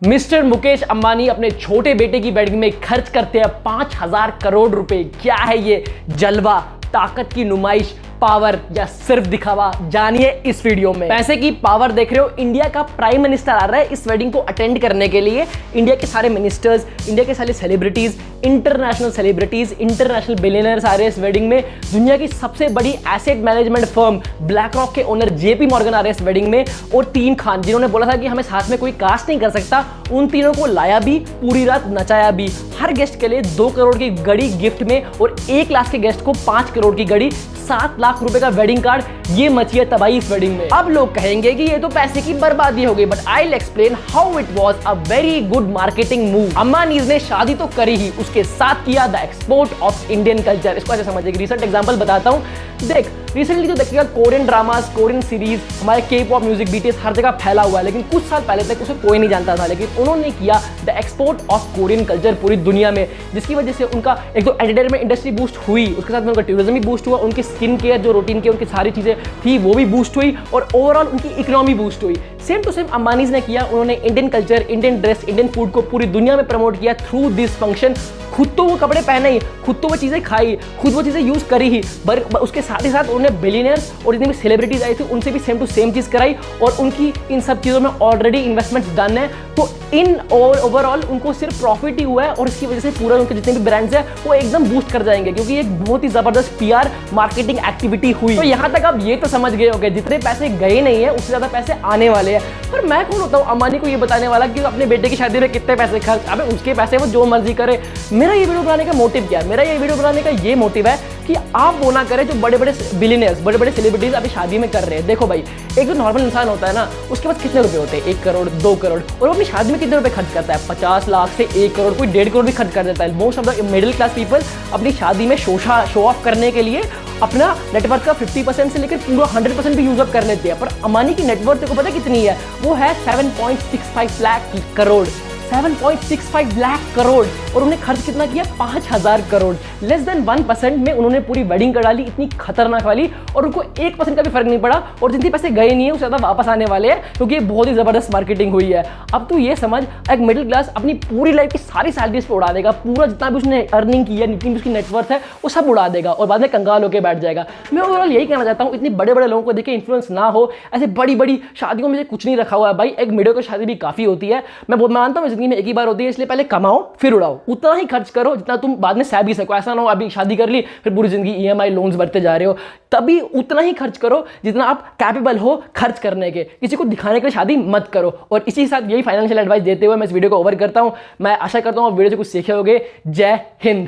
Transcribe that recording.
Mister Mukesh Ambani अपने छोटे बेटे की वेडिंग में खर्च करते हैं 5,000 करोड़ रुपए। क्या है ये जलवा, ताकत की नुमाइश, पावर या सिर्फ दिखावा? जानिए इस वीडियो में। पैसे की पावर देख रहे हो, इंडिया का प्राइम मिनिस्टर आ रहा है इस वेडिंग को अटेंड करने के लिए। इंडिया के सारे मिनिस्टर्स, इंडिया के सारे celebrities, international celebrities, international billionaires आ रहे हैं इस वेडिंग में। दुनिया की सबसे बड़ी asset management firm BlackRock के ओनर जेपी मॉर्गन आ रहे हैं इस वेडिंग में। और 3 खान जिन्होंने बोला था कि हमें साथ में कोई कास्ट नहीं कर सकता, उन तीनों को लाया भी, पूरी रात नचाया भी। हर गेस्ट के लिए 2 करोड़ की घड़ी गिफ्ट में और 1 लाख के गेस्ट को 5 करोड़ की घड़ी, 7 लाख रुपए का वेडिंग कार्ड। ये मची है तबाही इस वेडिंग में। अब लोग कहेंगे कि ये तो पैसे की बर्बादी हो गई, but I will explain how it was a very good marketing move. Ambanis ने शादी तो करी ही, उसके साथ किया the export of Indian culture. इसको ऐसे समझिए, रिसेंट एग्जांपल बताता हूं। देख, रिसेंटली जो देखिएगा कोरियन ड्रामास, कोरियन सीरीज, हमारे के पॉप म्यूजिक, बीटीएस हर जगह फैला हुआ है, लेकिन कुछ साल पहले तक उसे कोई नहीं जानता था। लेकिन उन्होंने किया the export of Korean culture पूरी दुनिया में, जिसकी वजह से उनका एक तो एंटरटेनमेंट इंडस्ट्री बूस्ट हुई, उसके साथ में उनका टूरिज्म भी बूस्ट हुआ, उनकी स्किन केयर जो रूटीन की उनकी सारी चीजें थी वो भी बूस्ट हुई, और ओवरऑल उनकी इकोनॉमी बूस्ट हुई। सेम टू सेम अंबानीज ने किया। उन्होंने Indian culture, Indian dress, Indian food को पूरी दुनिया में प्रमोट किया थ्रू दिस फंक्शन। खुद तो वो कपड़े पहने ही, खुद तो वो चीजें खाई, खुद वो चीजें यूज करी ही, पर उसके साथ ही साथ उन्होंने बिलियनर्स और जितनी भी सेलिब्रिटीज आई थी उनसे भी सेम टू सेम चीज कराई, और उनकी इन सब चीजों में ऑलरेडी इन्वेस्टमेंट डन है। तो इन ओवरऑल उनको सिर्फ प्रॉफिट ही हुआ है, और इसकी वजह से पूरा उनके जितने भी ब्रांड्स हैं वो एकदम बूस्ट कर जाएंगे, क्योंकि एक बहुत ही जबरदस्त पीआर मार्केटिंग एक्टिविटी हुई। तो यहां तक आप ये तो समझ गए होंगे, जितने पैसे गए नहीं है उससे ज्यादा पैसे आने वाले हैं। पर मैं कौन होता हूं अंबानी को ये बताने वाला कि अपने बेटे की शादी में कितने पैसे खर्च, अबे उसके पैसे वो जो मर्जी करे। मेरा ये वीडियो बनाने का मोटिव क्या है? मेरा ये वीडियो बनाने का ये मोटिव है कि आप वो ना करें जो बड़े बड़े बिलियनर्स, बड़े बड़े सेलिब्रिटीज अभी शादी में कर रहे हैं। देखो भाई, एक जो नॉर्मल इंसान होता है ना, उसके पास कितने रुपए होते हैं? 1 करोड़, 2 करोड़, और वो अपनी शादी में कितने रुपए खर्च करता है? 50 लाख से 1 करोड़, कोई 1.5 करोड़ भी खर्च कर देता है। Most of the middle class people अपनी शादी में शो ऑफ करने के लिए अपना नेटवर्क का 50% से लेकर पूरा 100% भी यूज अप कर लेते हैं। पर अंबानी की नेटवर्क को पता कितनी है? वो है 7.65 लाख करोड़। 7.65 लाख करोड़, और उन्होंने खर्च कितना किया? 5,000 करोड़। लेस देन 1% में उन्होंने पूरी वेडिंग कर डाली, इतनी खतरनाक वाली, और उनको 1% का भी फर्क नहीं पड़ा। और जितने पैसे गए नहीं है उससे ज्यादा वापस आने वाले हैं, क्योंकि ये बहुत ही जबरदस्त मार्केटिंग हुई है। अब तू ये समझ, एक मिडिल क्लास अपनी पूरी लाइफ की सारी सैलरीज पे उड़ा देगा, पूरा जितना भी उसने अर्निंग की है, जितनी भी उसकी नेटवर्थ है, वो सब उड़ा देगा, और बाद में कंगाल होकर बैठ जाएगा। मैं ओवरऑल यही कहना चाहता हूँ, इतने बड़े बड़े लोगों को देखे इन्फ्लुएंस ना हो। ऐसे बड़ी बड़ी शादियों में कुछ नहीं रखा हुआ है भाई, एक मीडिया की शादी भी काफी होती है। मैं बहुत मानता हूँ जिंदगी में एक ही बार होती है, इसलिए पहले कमाओ फिर उड़ाओ। उतना ही खर्च करो जितना तुम बाद में सह भी सको। ऐसा ना हो अभी शादी कर ली फिर पूरी जिंदगी ईएमआई लोन्स भरते जा रहे हो। तभी उतना ही खर्च करो जितना आप कैपेबल हो खर्च करने के। किसी को दिखाने के लिए शादी मत करो। और इसी के साथ यही फाइनेंशियल एडवाइस देते हुए मैं इस वीडियो को ओवर करता हूं। मैं आशा करता हूं आप वीडियो से कुछ सीखे होगे। जय हिंद।